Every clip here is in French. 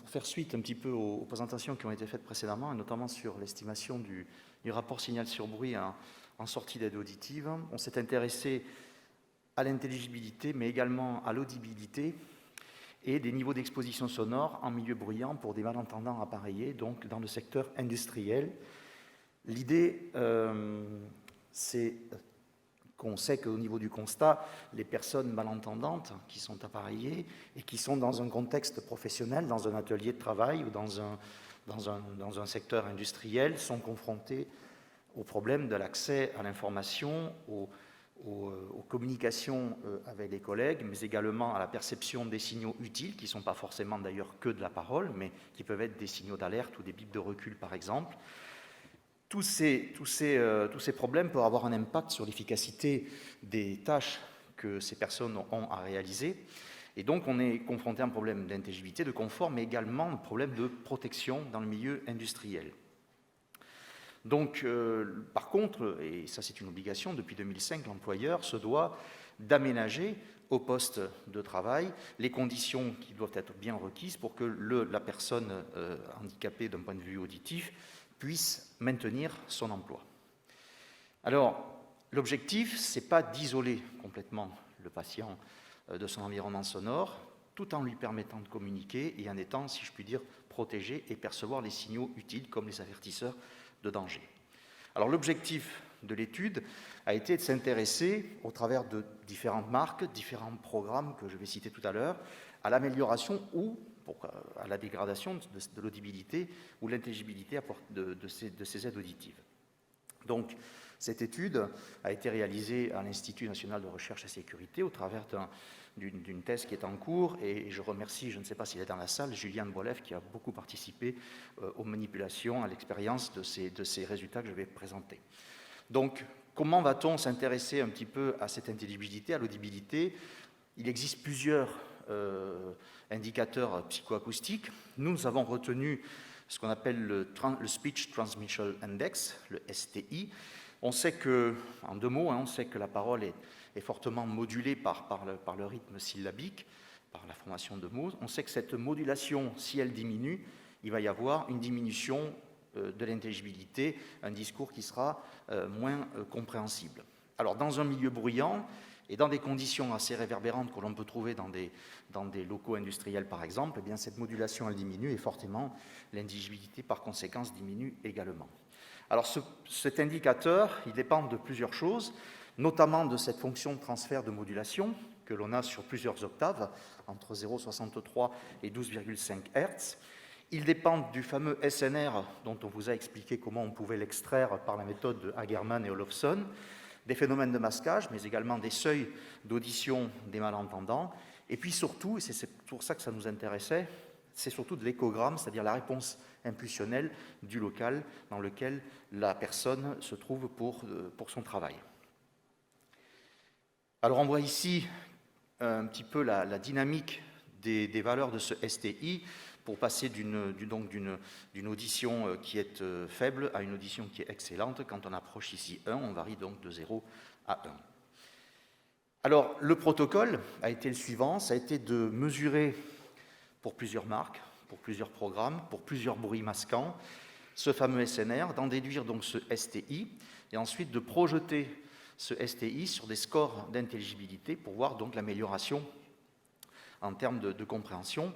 faire suite un petit peu aux présentations qui ont été faites précédemment, et notamment sur l'estimation du rapport signal sur bruit en sortie d'aide auditive, on s'est intéressé à l'intelligibilité, mais également à l'audibilité et des niveaux d'exposition sonore en milieu bruyant pour des malentendants appareillés, donc dans le secteur industriel. L'idée, c'est qu'on sait qu'au niveau du constat, les personnes malentendantes qui sont appareillées et qui sont dans un contexte professionnel, dans un atelier de travail ou dans un secteur industriel, sont confrontées au problème de l'accès à l'information, aux communications avec les collègues, mais également à la perception des signaux utiles, qui ne sont pas forcément d'ailleurs que de la parole, mais qui peuvent être des signaux d'alerte ou des bips de recul, par exemple. Tous ces problèmes peuvent avoir un impact sur l'efficacité des tâches que ces personnes ont à réaliser. Et donc, on est confronté à un problème d'intelligibilité, de confort, mais également un problème de protection dans le milieu industriel. Donc, par contre, et ça c'est une obligation, depuis 2005, l'employeur se doit d'aménager au poste de travail les conditions qui doivent être bien requises pour que la personne handicapée d'un point de vue auditif puisse maintenir son emploi. Alors, l'objectif, ce n'est pas d'isoler complètement le patient de son environnement sonore, tout en lui permettant de communiquer et en étant, si je puis dire, protégé et percevoir les signaux utiles comme les avertisseurs de danger. Alors, l'objectif de l'étude a été de s'intéresser, au travers de différentes marques, différents programmes que je vais citer tout à l'heure, à l'amélioration ou à la dégradation de l'audibilité ou l'intelligibilité de ces aides auditives. Donc, cette étude a été réalisée à l'Institut national de recherche et sécurité au travers d'une thèse qui est en cours, et je remercie, je ne sais pas s'il est dans la salle, Julien Boilev, qui a beaucoup participé aux manipulations, à l'expérience de ces résultats que je vais présenter. Donc, comment va-t-on s'intéresser un petit peu à cette intelligibilité, à l'audibilité? Il existe plusieurs indicateurs psychoacoustiques. Nous avons retenu ce qu'on appelle le Speech Transmission Index, le STI. On sait que, en deux mots, on sait que la parole est fortement modulée par le rythme syllabique, par la formation de mots. On sait que cette modulation, si elle diminue, il va y avoir une diminution de l'intelligibilité, un discours qui sera moins compréhensible. Alors, dans un milieu bruyant, et dans des conditions assez réverbérantes que l'on peut trouver dans des locaux industriels, par exemple, eh bien, cette modulation, elle diminue et fortement, l'intelligibilité, par conséquence, diminue également. Alors, cet indicateur, il dépend de plusieurs choses, notamment de cette fonction de transfert de modulation que l'on a sur plusieurs octaves, entre 0,63 et 12,5 Hz. Il dépend du fameux SNR dont on vous a expliqué comment on pouvait l'extraire par la méthode de Hagerman et Olofsson, des phénomènes de masquage, mais également des seuils d'audition des malentendants, et puis surtout, et c'est pour ça que ça nous intéressait, c'est surtout de l'échogramme, c'est-à-dire la réponse impulsionnelle du local dans lequel la personne se trouve pour son travail. Alors on voit ici un petit peu la dynamique des valeurs de ce STI pour passer d'une audition qui est faible à une audition qui est excellente. Quand on approche ici 1, on varie donc de 0 à 1. Alors, le protocole a été le suivant, ça a été de mesurer pour plusieurs marques, pour plusieurs programmes, pour plusieurs bruits masquants, ce fameux SNR, d'en déduire donc ce STI, et ensuite de projeter ce STI sur des scores d'intelligibilité pour voir donc l'amélioration en termes de compréhension.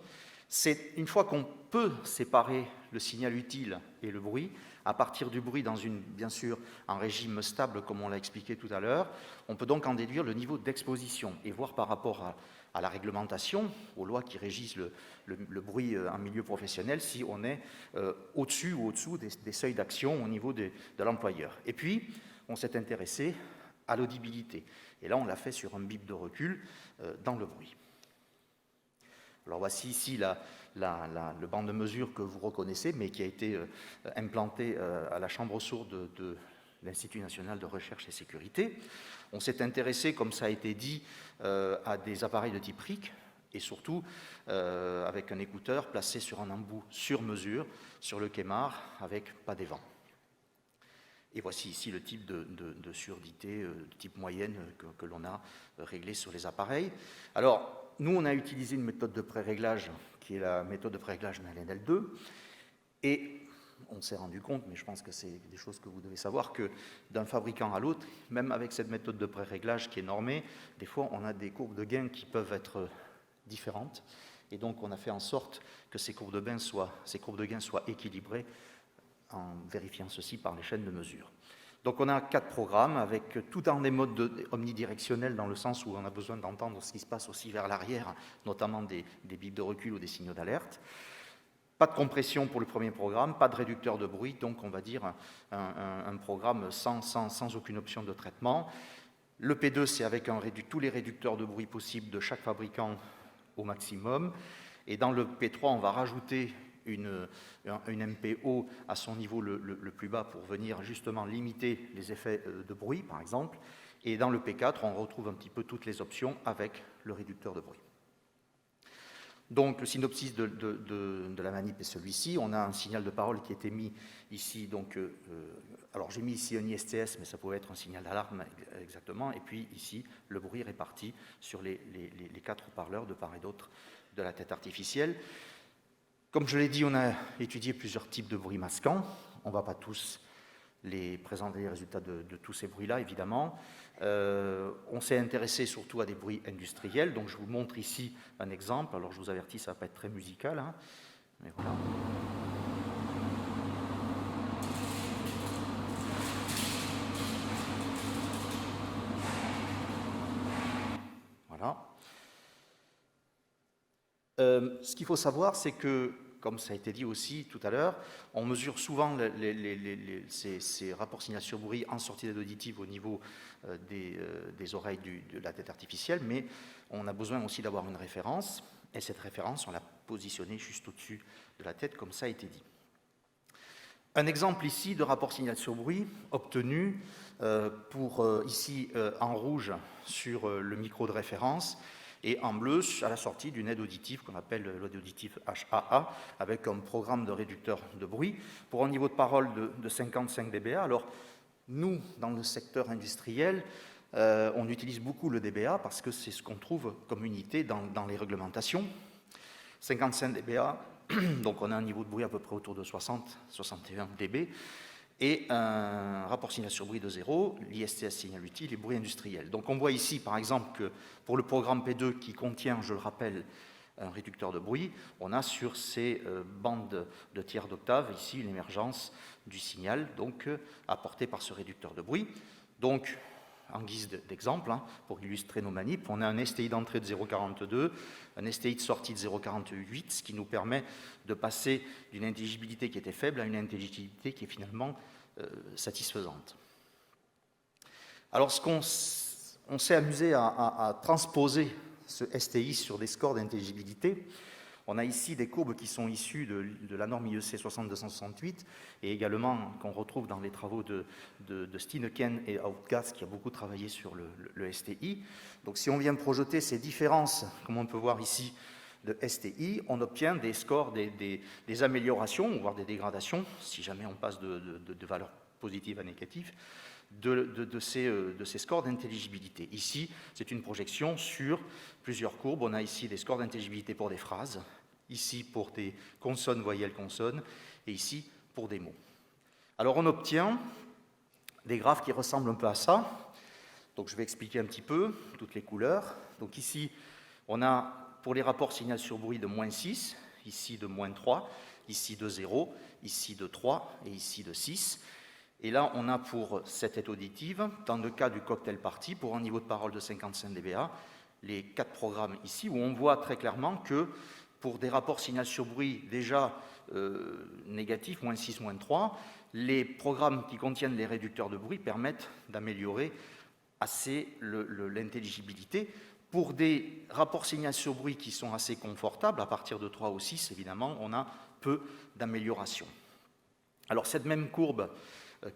C'est une fois qu'on peut séparer le signal utile et le bruit, à partir du bruit bien sûr, en régime stable, comme on l'a expliqué tout à l'heure, on peut donc en déduire le niveau d'exposition et voir par rapport à la réglementation, aux lois qui régissent le bruit en milieu professionnel, si on est au-dessus ou au-dessous des seuils d'action au niveau de l'employeur. Et puis, on s'est intéressé à l'audibilité. Et là, on l'a fait sur un bip de recul dans le bruit. Alors voici ici le banc de mesure que vous reconnaissez, mais qui a été implanté à la chambre sourde de l'Institut national de recherche et sécurité. On s'est intéressé, comme ça a été dit, à des appareils de type RIC, et surtout avec un écouteur placé sur un embout sur mesure, sur le quémar, avec pas d'évent. Et voici ici le type de surdité, de type moyenne que l'on a réglé sur les appareils. Alors, nous, on a utilisé une méthode de pré-réglage qui est la méthode de préréglage NL2. Et on s'est rendu compte, mais je pense que c'est des choses que vous devez savoir, que d'un fabricant à l'autre, même avec cette méthode de préréglage qui est normée, des fois on a des courbes de gain qui peuvent être différentes. Et donc on a fait en sorte que ces courbes de gain soient équilibrées en vérifiant ceci par les chaînes de mesure. Donc on a 4 programmes avec tout en des modes omnidirectionnels dans le sens où on a besoin d'entendre ce qui se passe aussi vers l'arrière, notamment des bips de recul ou des signaux d'alerte. Pas de compression pour le premier programme, pas de réducteur de bruit, donc on va dire un programme sans aucune option de traitement. Le P2, c'est avec tous les réducteurs de bruit possibles de chaque fabricant au maximum. Et dans le P3, on va rajouter une MPO à son niveau le plus bas pour venir justement limiter les effets de bruit, par exemple. Et dans le P4, on retrouve un petit peu toutes les options avec le réducteur de bruit. Donc, le synopsis de la manip est celui-ci. On a un signal de parole qui a été mis ici. Donc, alors, j'ai mis ici un ISTS, mais ça pouvait être un signal d'alarme exactement. Et puis, ici, le bruit réparti sur les 4 haut-parleurs de part et d'autre de la tête artificielle. Comme je l'ai dit, on a étudié plusieurs types de bruits masquants. On ne va pas tous les présenter les résultats de tous ces bruits-là, évidemment. On s'est intéressé surtout à des bruits industriels, donc je vous montre ici un exemple. Alors je vous avertis, ça ne va pas être très musical, hein, mais voilà. Voilà. Ce qu'il faut savoir, c'est que, comme ça a été dit aussi tout à l'heure, on mesure souvent ces rapports signal-sur-bruit en sortie d'aide auditive au niveau des oreilles de la tête artificielle, mais on a besoin aussi d'avoir une référence, et cette référence, on l'a positionnée juste au-dessus de la tête, comme ça a été dit. Un exemple ici de rapport signal-sur-bruit obtenu ici en rouge sur le micro de référence, et en bleu à la sortie d'une aide auditive qu'on appelle l'aide auditive HAA, avec un programme de réducteur de bruit pour un niveau de parole de 55 dBA. Alors, nous, dans le secteur industriel, on utilise beaucoup le dBA parce que c'est ce qu'on trouve comme unité dans les réglementations. 55 dBA, donc on a un niveau de bruit à peu près autour de 60-61 dB, et un rapport signal-sur-bruit de 0, l'ISTS signal utile et bruit industriel. Donc on voit ici, par exemple, que pour le programme P2 qui contient, je le rappelle, un réducteur de bruit, on a sur ces bandes de tiers d'octave, ici, l'émergence du signal, donc apporté par ce réducteur de bruit. Donc, en guise d'exemple, hein, pour illustrer nos manips, on a un STI d'entrée de 0,42, un STI de sortie de 0,48, ce qui nous permet de passer d'une intelligibilité qui était faible à une intelligibilité qui est finalement satisfaisante. Alors, on s'est amusé à transposer ce STI sur des scores d'intelligibilité. On a ici des courbes qui sont issues de la norme IEC 60268 et également qu'on retrouve dans les travaux de Steeneken et Outgas qui a beaucoup travaillé sur le STI. Donc si on vient projeter ces différences, comme on peut voir ici, de STI, on obtient des scores, des améliorations, voire des dégradations, si jamais on passe de valeurs positives à négatives, de ces scores d'intelligibilité. Ici, c'est une projection sur plusieurs courbes. On a ici des scores d'intelligibilité pour des phrases, ici pour des consonnes, voyelles, consonnes, et ici pour des mots. Alors on obtient des graphes qui ressemblent un peu à ça. Donc je vais expliquer un petit peu toutes les couleurs. Donc ici, on a pour les rapports signal sur bruit de -6, ici de -3, ici de 0, ici de 3 et ici de 6. Et là, on a pour cette aide auditive, dans le cas du cocktail party, pour un niveau de parole de 55 dBA, les 4 programmes ici, où on voit très clairement que pour des rapports signal sur bruit déjà négatifs, -6, -3, les programmes qui contiennent les réducteurs de bruit permettent d'améliorer assez l'intelligibilité. Pour des rapports signal sur bruit qui sont assez confortables, à partir de 3 ou 6, évidemment, on a peu d'amélioration. Alors cette même courbe,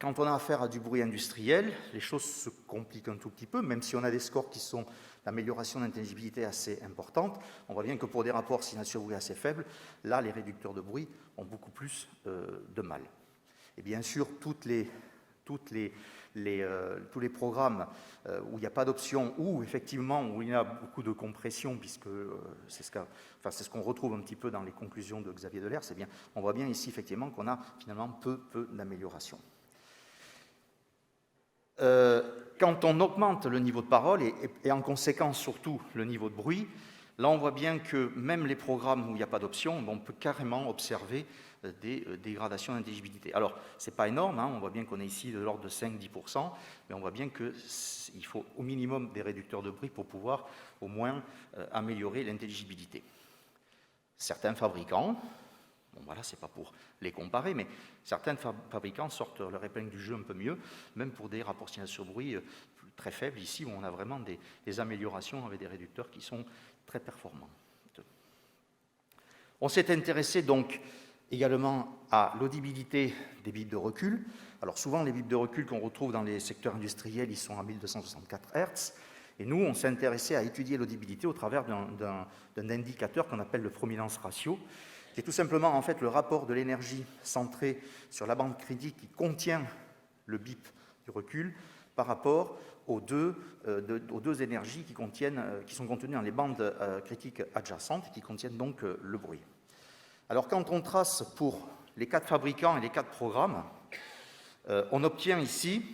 quand on a affaire à du bruit industriel, les choses se compliquent un tout petit peu, même si on a des scores qui sont d'amélioration d'intelligibilité assez importante. On voit bien que pour des rapports signal sur bruit assez faibles, là, les réducteurs de bruit ont beaucoup plus de mal. Et bien sûr, toutes les tous les programmes où il n'y a pas d'option ou effectivement où il y a beaucoup de compression, puisque c'est ce qu'on retrouve un petit peu dans les conclusions de Xavier Delers, c'est bien, on voit bien ici effectivement qu'on a finalement peu d'amélioration. Quand on augmente le niveau de parole et en conséquence surtout le niveau de bruit, là on voit bien que même les programmes où il n'y a pas d'option, on peut carrément observer des dégradations d'intelligibilité. Alors, ce n'est pas énorme, hein, on voit bien qu'on est ici de l'ordre de 5-10%, mais on voit bien qu'il faut au minimum des réducteurs de bruit pour pouvoir au moins améliorer l'intelligibilité. Certains fabricants, bon voilà, ce n'est pas pour les comparer, mais certains fabricants sortent leur épingle du jeu un peu mieux, même pour des rapports signal sur bruit très faibles, ici où on a vraiment des améliorations avec des réducteurs qui sont très performants. On s'est intéressé donc également à l'audibilité des bits de recul. Alors souvent, les bits de recul qu'on retrouve dans les secteurs industriels, ils sont à 1264 Hz. Et nous, on s'est intéressé à étudier l'audibilité au travers d'un indicateur qu'on appelle le prominence ratio, qui est tout simplement en fait le rapport de l'énergie centrée sur la bande critique qui contient le bip du recul par rapport aux deux énergies qui sont contenues dans les bandes critiques adjacentes, qui contiennent donc le bruit. Alors, quand on trace pour les 4 fabricants et les 4 programmes, on obtient ici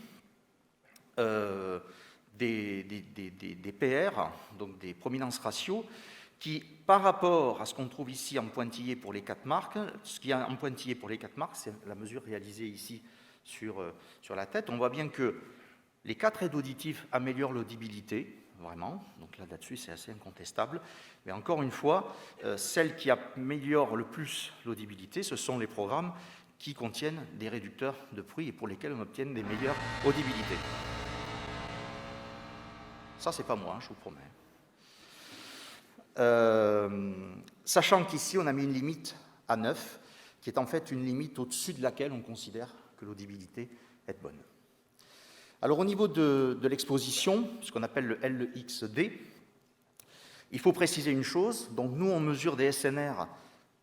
des PR, donc des prominences ratios, qui, par rapport à ce qu'on trouve ici en pointillé pour les 4 marques, ce qui est en pointillé pour les 4 marques, c'est la mesure réalisée ici sur la tête, on voit bien que les 4 aides auditives améliorent l'audibilité, vraiment, donc là-dessus c'est assez incontestable, mais encore une fois, celles qui améliorent le plus l'audibilité, ce sont les programmes qui contiennent des réducteurs de bruit et pour lesquels on obtient des meilleures audibilités. Ça, c'est pas moi, je vous promets. Sachant qu'ici, on a mis une limite à 9, qui est en fait une limite au-dessus de laquelle on considère que l'audibilité est bonne. Alors, au niveau de l'exposition, ce qu'on appelle le LXD, il faut préciser une chose. Donc, nous, on mesure des SNR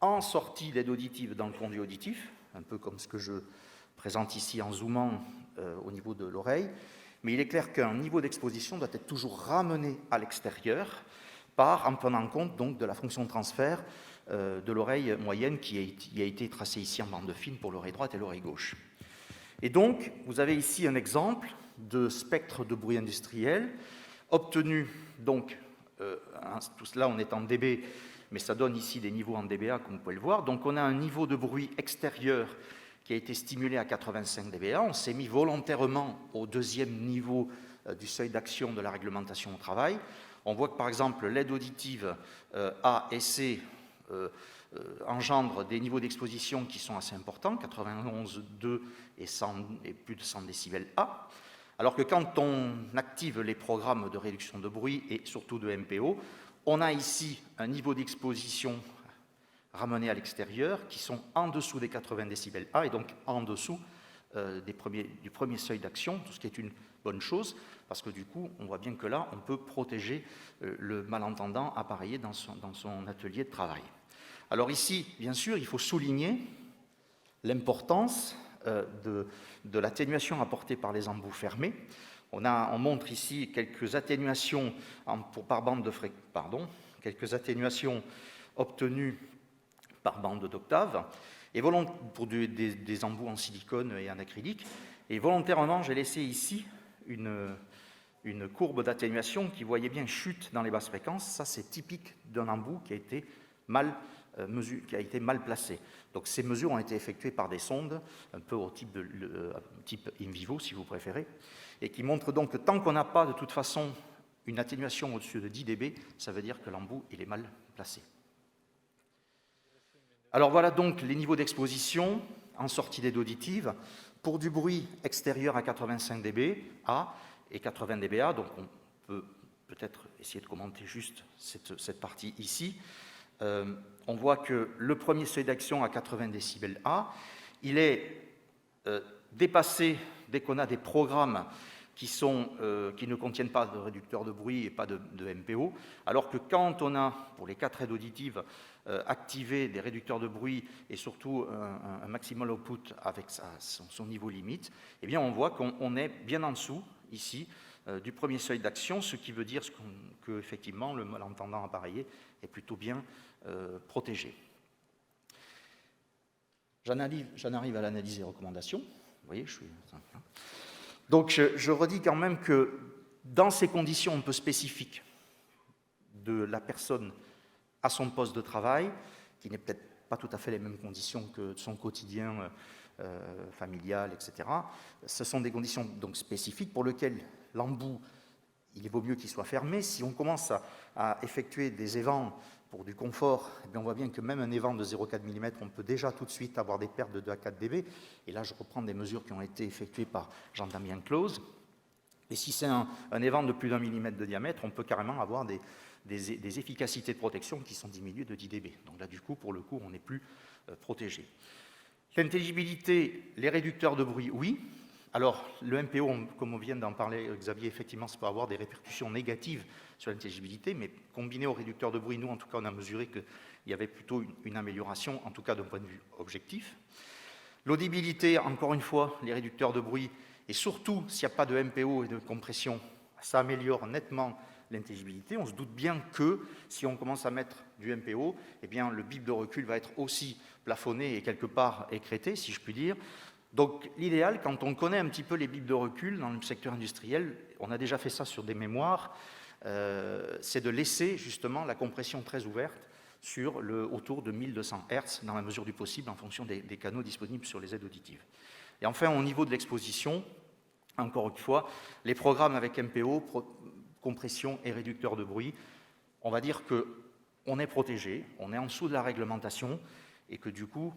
en sortie d'aide auditive dans le conduit auditif, un peu comme ce que je présente ici en zoomant au niveau de l'oreille. Mais il est clair qu'un niveau d'exposition doit être toujours ramené à l'extérieur en prenant compte donc, de la fonction de transfert de l'oreille moyenne qui a été tracée ici en bande fine pour l'oreille droite et l'oreille gauche. Et donc, vous avez ici un exemple de spectre de bruit industriel obtenu, donc, tout cela on est en dB, mais ça donne ici des niveaux en dBA, comme vous pouvez le voir. Donc, on a un niveau de bruit extérieur qui a été stimulé à 85 dBA. On s'est mis volontairement au deuxième niveau du seuil d'action de la réglementation au travail. On voit que, par exemple, l'aide auditive A et C engendrent des niveaux d'exposition qui sont assez importants, 91,2 et plus de 100 décibels A, alors que quand on active les programmes de réduction de bruit et surtout de MPO, on a ici un niveau d'exposition ramenés à l'extérieur qui sont en dessous des 80 décibels A et donc en dessous du premier seuil d'action, ce qui est une bonne chose, parce que du coup, on voit bien que là, on peut protéger le malentendant appareillé dans son atelier de travail. Alors ici, bien sûr, il faut souligner l'importance de l'atténuation apportée par les embouts fermés. On montre ici quelques atténuations par bande de fréquence, quelques atténuations obtenues par bande d'octave, et pour des embouts en silicone et en acrylique. Et volontairement, j'ai laissé ici une courbe d'atténuation qui, voyez bien, chute dans les basses fréquences. Ça, c'est typique d'un embout qui a été mal placé. Donc, ces mesures ont été effectuées par des sondes, un peu au type in vivo, si vous préférez, et qui montrent donc que tant qu'on n'a pas, de toute façon, une atténuation au-dessus de 10 dB, ça veut dire que l'embout il est mal placé. Alors voilà donc les niveaux d'exposition en sortie d'aide auditive pour du bruit extérieur à 85 dBA et 80 dBA. Donc on peut peut-être essayer de commenter juste cette partie ici. On voit que le premier seuil d'action à 80 décibels A, il est dépassé dès qu'on a des programmes qui ne contiennent pas de réducteurs de bruit et pas de MPO, alors que quand on a, pour les 4 aides auditives, activé des réducteurs de bruit et surtout un maximal output avec son niveau limite, eh bien on voit qu'on est bien en dessous, ici, du premier seuil d'action, ce qui veut dire qu'effectivement le malentendant appareillé est plutôt bien protégé. J'en arrive à l'analyse des recommandations. Vous voyez, je suis... Donc je redis quand même que dans ces conditions un peu spécifiques de la personne à son poste de travail, qui n'est peut-être pas tout à fait les mêmes conditions que son quotidien familial, etc., ce sont des conditions donc spécifiques pour lesquelles l'embout, il vaut mieux qu'il soit fermé. Si on commence à effectuer des évents pour du confort, eh bien on voit bien que même un évent de 0,4 mm, on peut déjà tout de suite avoir des pertes de 2 à 4 dB. Et là, je reprends des mesures qui ont été effectuées par Jean-Damien Close. Et si c'est un évent de plus d'1 mm de diamètre, on peut carrément avoir des efficacités de protection qui sont diminuées de 10 dB. Donc là, du coup, pour le coup, on n'est plus protégé. L'intelligibilité, les réducteurs de bruit, oui. Alors, le MPO, comme on vient d'en parler, Xavier, effectivement, ça peut avoir des répercussions négatives sur l'intelligibilité, mais combiné aux réducteurs de bruit, nous, en tout cas, on a mesuré qu'il y avait plutôt une amélioration, en tout cas d'un point de vue objectif. L'audibilité, encore une fois, les réducteurs de bruit, et surtout, s'il n'y a pas de MPO et de compression, ça améliore nettement l'intelligibilité. On se doute bien que si on commence à mettre du MPO, eh bien, le bip de recul va être aussi plafonné et quelque part écrété, si je puis dire. Donc l'idéal, quand on connaît un petit peu les bips de recul dans le secteur industriel, on a déjà fait ça sur des mémoires, c'est de laisser justement la compression très ouverte sur autour de 1200 Hz dans la mesure du possible en fonction des canaux disponibles sur les aides auditives. Et enfin, au niveau de l'exposition, encore une fois, les programmes avec MPO, compression et réducteur de bruit, on va dire qu'on est protégé, on est en dessous de la réglementation et que du coup,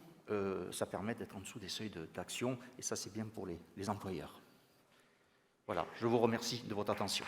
ça permet d'être en dessous des seuils d'action, et ça c'est bien pour les employeurs. Voilà, je vous remercie de votre attention.